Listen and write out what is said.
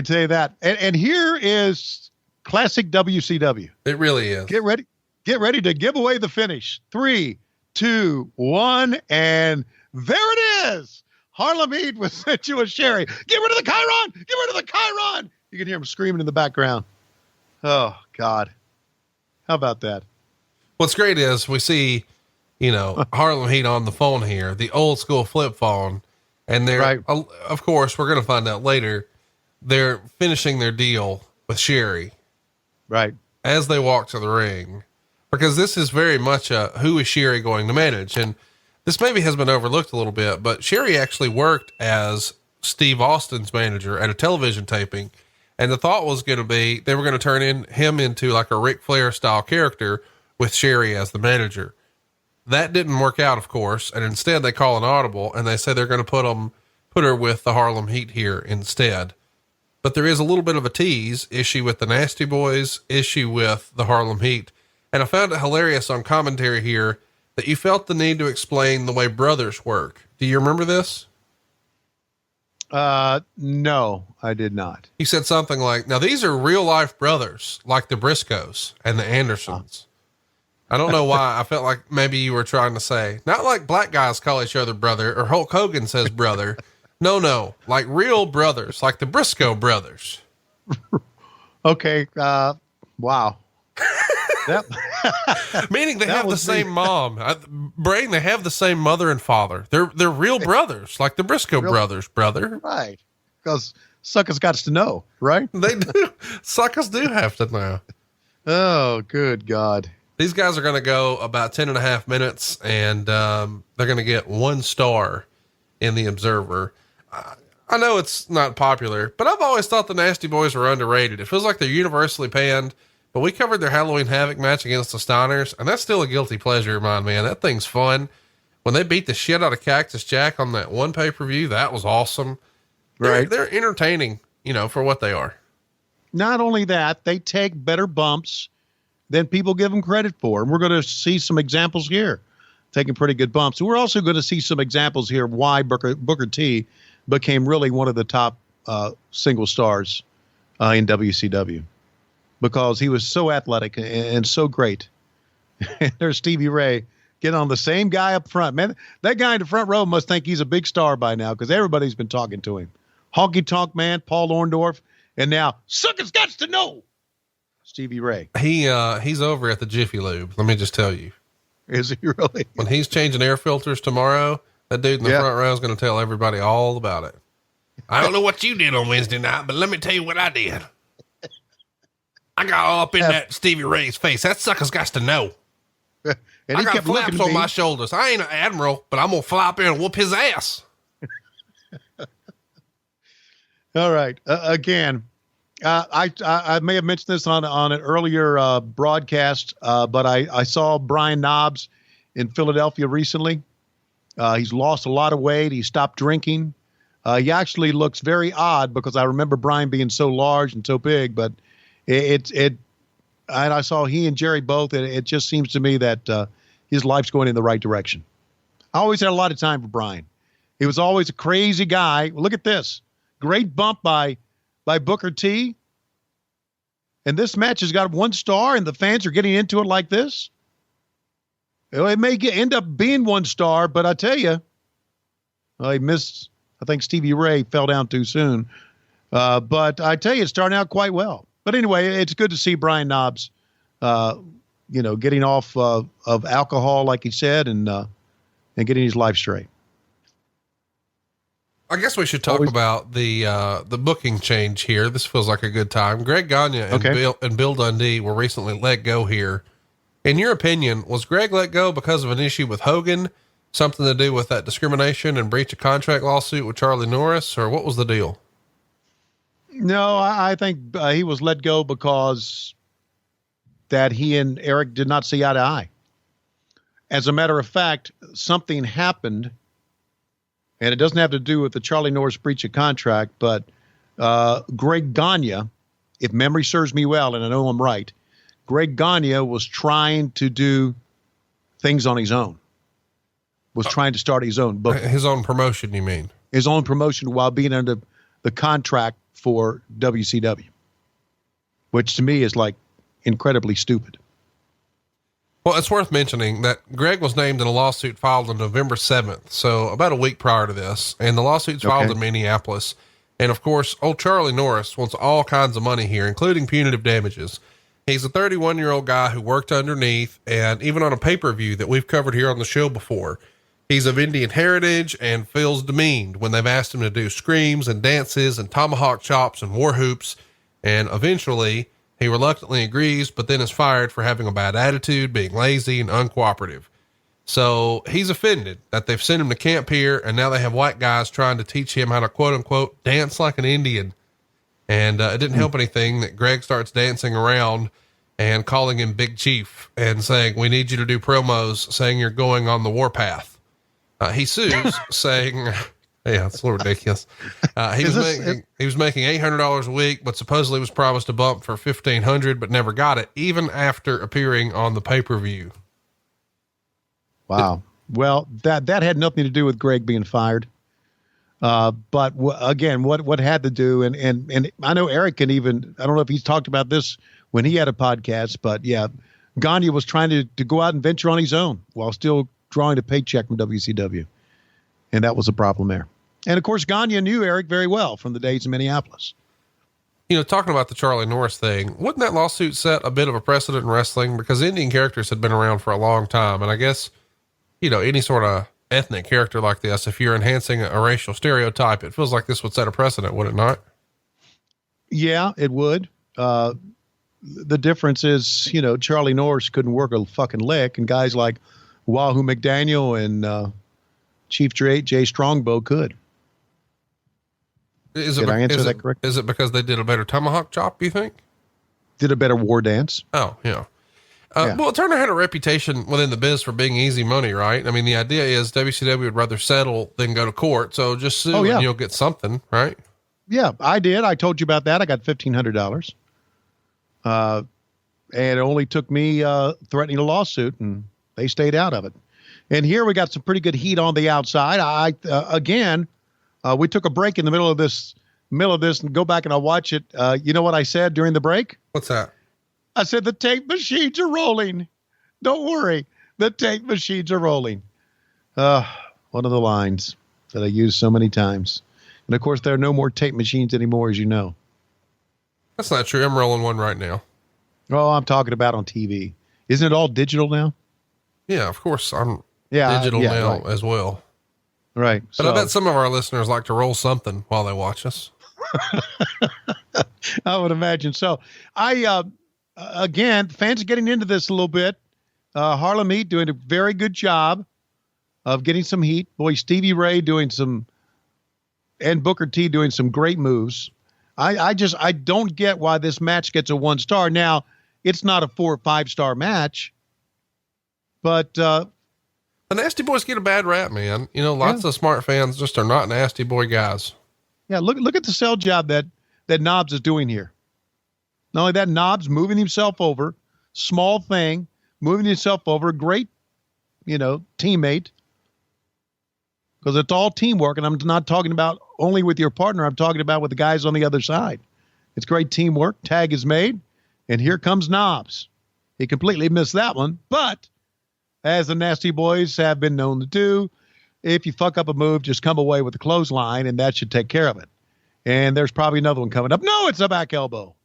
I tell you that. And here is classic WCW. It really is. Get ready to give away the finish. 3, 2, 1, and there it is. Harlem Heat was sent you a Sherry. Get rid of the Chiron. Get rid of the Chiron. You can hear him screaming in the background. Oh, God. How about that? What's great is we see, Harlem Heat on the phone here, the old school flip phone. And they're, right. Of course, we're going to find out later, they're finishing their deal with Sherry. Right. As they walk to the ring, because this is very much who is Sherry going to manage? And this maybe has been overlooked a little bit, but Sherry actually worked as Steve Austin's manager at a television taping. And the thought was going to be, they were going to turn him into like a Ric Flair style character with Sherry as the manager. That didn't work out, of course. And instead they call an audible and they say they're going to put her with the Harlem Heat here instead. But there is a little bit of a tease issue with the Nasty Boys, issue with the Harlem Heat. And I found it hilarious on commentary here that you felt the need to explain the way brothers work. Do you remember this? No, I did not. He said something like, now these are real life brothers, like the Briscoes and the Andersons. I don't know why. I felt like maybe you were trying to say, not like black guys call each other brother or Hulk Hogan says brother. No, like real brothers, like the Briscoe brothers. Okay. Wow. Meaning they have the same mom. Brain, they have the same mother and father. They're real brothers, like the Briscoe brothers, brother. Right. Because suckers got to know, right? They do. Suckers do have to know. Oh, good God. These guys are going to go about 10 and a half minutes and, they're going to get 1 star in the Observer. I know it's not popular, but I've always thought the Nasty Boys were underrated. It feels like they're universally panned, but we covered their Halloween Havoc match against the Steiners, and that's still a guilty pleasure of mine, man. That thing's fun. When they beat the shit out of Cactus Jack on that one pay-per-view, that was awesome. Right. They're entertaining, for what they are. Not only that, they take better bumps than people give them credit for. And we're going to see some examples here, taking pretty good bumps. We're also going to see some examples here of why Booker T became really one of the top single stars in WCW, because he was so athletic and so great. There's Stevie Ray getting on the same guy up front. Man, that guy in the front row must think he's a big star by now, because everybody's been talking to him. Honky Tonk Man, Paul Orndorff, and now Suckers Gots to Know, Stevie Ray. He's over at the Jiffy Lube. Let me just tell you. Is he really? When he's changing air filters tomorrow, that dude in the front row is going to tell everybody all about it. I don't know what you did on Wednesday night, but let me tell you what I did. I got all up in that Stevie Ray's face. That Sucker's got to know. And I he got kept flaps looking at on me. my shoulders. I ain't an admiral, but I'm going to fly up there and whoop his ass. All right. Again, I may have mentioned this on an earlier broadcast, but I saw Brian Knobs in Philadelphia recently. He's lost a lot of weight. He stopped drinking. He actually looks very odd, because I remember Brian being so large and so big, but and I saw he and Jerry both, and it just seems to me that his life's going in the right direction. I always had a lot of time for Brian. He was always a crazy guy. Look at this. Great bump by Booker T. And this match has got 1 star, and the fans are getting into it like this. It may end up being 1 star, but I tell you, he missed. I think Stevie Ray fell down too soon. But I tell you, it's starting out quite well. But anyway, it's good to see Brian Knobs, getting off of alcohol, like he said, and getting his life straight. I guess we should talk about the booking change here. This feels like a good time. Greg Gagne and Bill Dundee were recently let go here. In your opinion, was Greg let go because of an issue with Hogan, something to do with that discrimination and breach of contract lawsuit with Charlie Norris, or what was the deal? No, I think he was let go because that he and Eric did not see eye to eye. As a matter of fact, something happened, and it doesn't have to do with the Charlie Norris breach of contract, but Greg Gagne, if memory serves me well, and I know I'm right, Greg Gagne was trying to do things on his own, was trying to start his own book. His own promotion, you mean? His own promotion while being under the contract for WCW, which to me is like incredibly stupid. Well, it's worth mentioning that Greg was named in a lawsuit filed on November 7th. So about a week prior to this, and the lawsuit's filed in Minneapolis. And of course, old Charlie Norris wants all kinds of money here, including punitive damages. He's a 31-year-old guy who worked underneath, and even on a pay-per-view that we've covered here on the show before, he's of Indian heritage and feels demeaned when they've asked him to do screams and dances and tomahawk chops and war hoops. And eventually he reluctantly agrees, but then is fired for having a bad attitude, being lazy and uncooperative. So he's offended that they've sent him to camp here, and now they have white guys trying to teach him how to quote unquote dance like an Indian. And it didn't help anything that Greg starts dancing around and calling him Big Chief and saying, "We need you to do promos saying you're going on the warpath." He sues saying, yeah, it's a little ridiculous. He was making $800 a week, but supposedly was promised a bump for $1,500, but never got it, even after appearing on the pay-per-view. Wow. Well, that had nothing to do with Greg being fired. But again, what had to do, and I know Eric can even, I don't know if he's talked about this when he had a podcast, but yeah, Gagne was trying to go out and venture on his own while still drawing a paycheck from WCW. And that was a problem there. And of course, Gagne knew Eric very well from the days in Minneapolis. You know, talking about the Charlie Norris thing, wouldn't that lawsuit set a bit of a precedent in wrestling? Because Indian characters had been around for a long time. And I guess, you know, any sort of ethnic character like this, if you're enhancing a racial stereotype, it feels like this would set a precedent, would it not? Yeah, it would. The difference is, you know, Charlie Norris couldn't work a fucking lick, and guys like Wahoo McDaniel and Chief Jay Strongbow could. Did I answer that correctly? Is it because they did a better tomahawk chop, you think? Did a better war dance. Oh, yeah. Well, Turner had a reputation within the biz for being easy money, right? I mean, the idea is WCW would rather settle than go to court. So just sue and you'll get something, right? Yeah, I did. I told you about that. I got $1,500. And it only took me threatening a lawsuit, and they stayed out of it. And here we got some pretty good heat on the outside. We took a break in the middle of this, and go back and I'll watch it. You know what I said during the break? What's that? I said, the tape machines are rolling. Don't worry. The tape machines are rolling. One of the lines that I use so many times. And of course, there are no more tape machines anymore, as you know. That's not true. I'm rolling one right now. Oh, I'm talking about on TV. Isn't it all digital now? Yeah, of course. I'm digital now as well. Right. But I bet some of our listeners like to roll something while they watch us. I would imagine so. Again, fans are getting into this a little bit. Harlem Heat doing a very good job of getting some heat. Boy, Stevie Ray and Booker T doing some great moves. I don't get why this match gets a 1-star. Now, it's not a 4 or 5-star match, but the Nasty Boys get a bad rap, man. You know, lots of smart fans just are not Nasty Boy guys. Yeah, look at the sell job that Knobs is doing here. Not only that, Knobs moving himself over, small thing, moving himself over, great, teammate. Because it's all teamwork, and I'm not talking about only with your partner. I'm talking about with the guys on the other side. It's great teamwork. Tag is made, and here comes Knobs. He completely missed that one, but as the Nasty Boys have been known to do, if you fuck up a move, just come away with a clothesline, and that should take care of it. And there's probably another one coming up. No, it's a back elbow.